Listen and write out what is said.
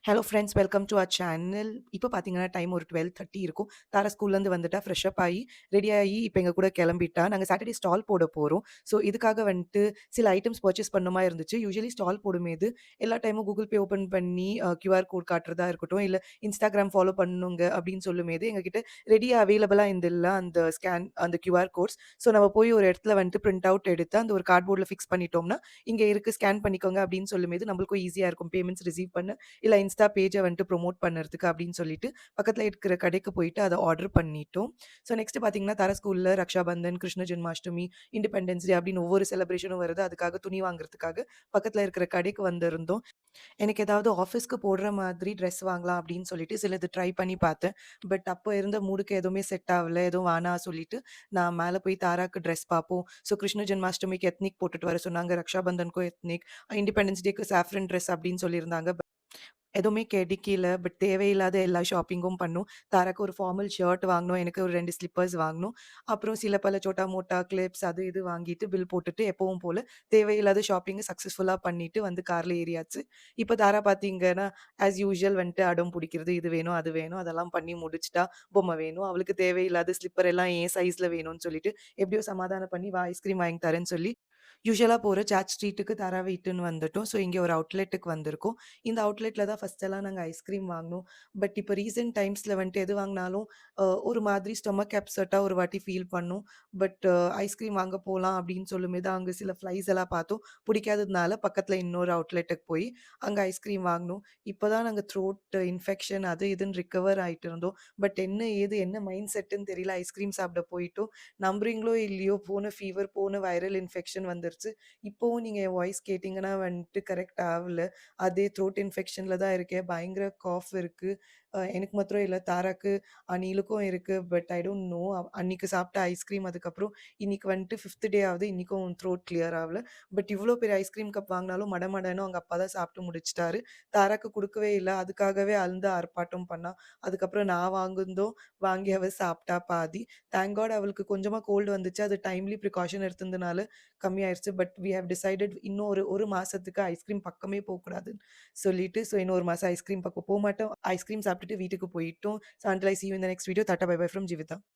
Hello friends, welcome to our channel. இப்போ பார்த்தீங்கன்னா, time ஒரு 12:30 இருக்கும். தாரா ஸ்கூல்லேருந்து வந்துட்டா, ஃப்ரெஷ் அப் ஆயி, ரெடி ஆயி இப்போ எங்க கூட கிளம்பிட்டா. நாங்க சாட்டர்டே ஸ்டால் போட போறோம். ஸோ, இதுக்காக வந்துட்டு சில ஐட்டம்ஸ் பர்ச்சேஸ் பண்ண மாரி இருந்துச்சு. யூசுவலி ஸ்டால் போடும்போது எல்லா டைமும் கூகுள் பே ஓப்பன் பண்ணி கியூஆர் கோட் காட்டுறதா இருக்கட்டும், இல்ல Instagram ஃபாலோ பண்ணணுங்க அப்படின்னு சொல்லும்போது, எங்ககிட்ட ரெடியா அவைலபிளா இருந்தில்ல அந்த அந்த கியூஆர் கோட்ஸ். ஸோ, நம்ம போய் ஒரு இடத்துல வந்துட்டு பிரிண்ட் அவுட் எடுத்து, அந்த ஒரு கார்ட்போர்ட்ல ஃபிக்ஸ் பண்ணிட்டோம்னா, இங்க இருக்கு ஸ்கேன் பண்ணிக்கோங்க அப்படின்னு சொல்லும்போது, நம்மளுக்கும் ஈஸியா இருக்கும் பேமெண்ட்ஸ் ரிசீவ் பண்ண. இல்ல இன்ஸ்டா பேஜ வந்துட்டு ப்ரமோட் பண்ணறதுக்கு அப்படின்னு சொல்லிட்டு, பக்கத்துல இருக்கிற கடைக்கு போயிட்டு அத ஆர்டர் பண்ணிட்டோம். ஸோ நெக்ஸ்ட் பார்த்தீங்கன்னா, தர ஸ்கூல்ல ரக்ஷாபந்தன், கிருஷ்ண ஜென்மாஷ்டமி, இண்டிபெண்டன்ஸ் டே அப்படின்னு ஒவ்வொரு செலிப்ரேஷனும் வருது. அதுக்காக துணி வாங்குறதுக்காக பக்கத்துல இருக்கிற கடைக்கு வந்திருந்தோம். எனக்கு ஏதாவது ஆஃபீஸ்க்கு போடுற மாதிரி ட்ரெஸ் வாங்கலாம் அப்படின்னு சொல்லிட்டு சிலது ட்ரை பண்ணி பார்த்தேன். பட் அப்போ இருந்த மூடுக்கு எதுவுமே செட் ஆவல. எதுவும் வேணா சொல்லிட்டு, நான் மேல போய் தாராக்கு ட்ரெஸ் பார்ப்போம். ஸோ கிருஷ்ண ஜென்மாஷ்டமிக்கு எத்னிக் போட்டுட்டு வர சொன்னாங்க. ரக்ஷாபந்தனுக்கும் எத்னிக், இண்டிபெண்டன்ஸ் டேக்கு சாஃப்ரன் ட்ரெஸ் அப்படின்னு சொல்லியிருந்தாங்க. எதுவுமே கிடைக்கல. பட் தேவையில்லாத எல்லா ஷாப்பிங்கும் பண்ணோம். தாராக்கு ஒரு ஃபார்மல் ஷர்ட் வாங்குனோம். எனக்கு ஒரு 2 ஸ்லிப்பர்ஸ் வாங்குனோம். அப்புறம் சில பல சோட்டா மோட்டா கிளிப்ஸ் அது இது வாங்கிட்டு பில் போட்டுட்டு எப்பவும் போல தேவையில்லாத ஷாப்பிங்க சக்சஸ்ஃபுல்லா பண்ணிட்டு வந்து கார்ல ஏறியாச்சு. இப்ப தாரா பார்த்தீங்கன்னா, ஆஸ் யூசுவல் வந்துட்டு அடம் புடிக்கிறது. இது வேணும், அது வேணும். அதெல்லாம் பண்ணி முடிச்சுட்டா. பொம்மை வேணும். அவளுக்கு தேவையில்லாத ஸ்லிப்பர் எல்லாம் என் சைஸ்ல வேணும்னு சொல்லிட்டு, எப்படியோ சமாதானம் பண்ணி வா ஐஸ்கிரீம் வாங்கி தரேன்னு சொல்லி யூசுவலா போற சாட் ஸ்ட்ரீட்டுக்கு தாராவ இட்டுன்னு வந்துட்டோம். ஸோ, இங்க ஒரு அவுட்லெட்டுக்கு வந்திருக்கோம். இந்த அவுட்லெட்ல தான் ஃபர்ஸ்ட்டெல்லாம் நாங்க ஐஸ்கிரீம் வாங்குனோம். பட் இப்ப ரீசென்ட் டைம்ஸ்ல வந்துட்டு எது வாங்குனாலும் ஒரு மாதிரி ஸ்டொமக் அப்செட்டா ஒரு வாட்டி ஃபீல் பண்ணோம். பட் ஐஸ்கிரீம் வாங்க போலாம் அப்படின்னு சொல்லும்போது, அங்க சில ஃப்ளைஸ் எல்லாம் பார்த்தோம். பிடிக்காததுனால பக்கத்துல இன்னொரு அவுட்லெட்டுக்கு போய் அங்க ஐஸ்கிரீம் வாங்குனோம். இப்ப தான் நாங்க த்ரோட் இன்ஃபெக்ஷன் அது இதுன்னு ரிகவர் ஆயிட்டு இருந்தோம். பட் என்ன ஏது என்ன மைண்ட் செட்டுன்னு தெரியல. ஐஸ்கிரீம் சாப்பிட போயிட்டோம். நம்புறீங்களோ இல்லையோ, போன ஃபீவர், போன வைரல் இன்ஃபெக்ஷன் வந்துருச்சு. இப்பவும் நீங்க என் வாய்ஸ் கேட்டீங்கன்னா வந்துட்டு கரெக்ட் ஆவல. அதே த்ரோட் இன்ஃபெக்ஷன்ல தான் இருக்கேன். பயங்கர காஃப் இருக்கு. எனக்கு மாத்திரம் இல்ல, தாராக்கு, அனிலுக்கும் இருக்கு. But I don't know. அன்னைக்கு சாப்பிட்ட ஐஸ்கிரீம் அதுக்கப்புறம் இன்னைக்கு வந்துட்டு 5த் டே ஆவுது. இன்னைக்கும் த்ரோட் கிளியர் ஆவல. பட் இவ்ளோ பெரிய ஐஸ்கிரீம் கப் வாங்குனாலும் மடமடன்னு அவங்க அப்பா தான் சாப்பிட்டு முடிச்சுட்டாரு. தாராக்கு குடுக்கவே இல்ல. அதுக்காகவே அழுது ஆர்ப்பாட்டம் பண்ணா. அதுக்கப்புறம் நான் வாங்குனதும் வாங்கி அவ சாப்பிட்டா பாதி. தேங்க் காட் அவளுக்கு கொஞ்சமா கோல்டு வந்துச்சு. அது டைம்லி ப்ரிகாஷன் எடுத்ததுனால கம்மியாயிருச்சு. பட் வி ஹேவ் டிசைடட் இன்னும் ஒரு 1 மாசத்துக்கு ஐஸ்கிரீம் பக்கமே போக்கூடாதுன்னு சொல்லிட்டு, ஸோ இன்னும் 1 மாசம் ஐஸ்கிரீம் பக்கம் போமாட்டோம். ஐஸ்கிரீம் சாப்பிட்டுட்டு வீட்டுக்கு போயிட்டோம். So until I see you in the next video. Tata bye bye from Jeevitha.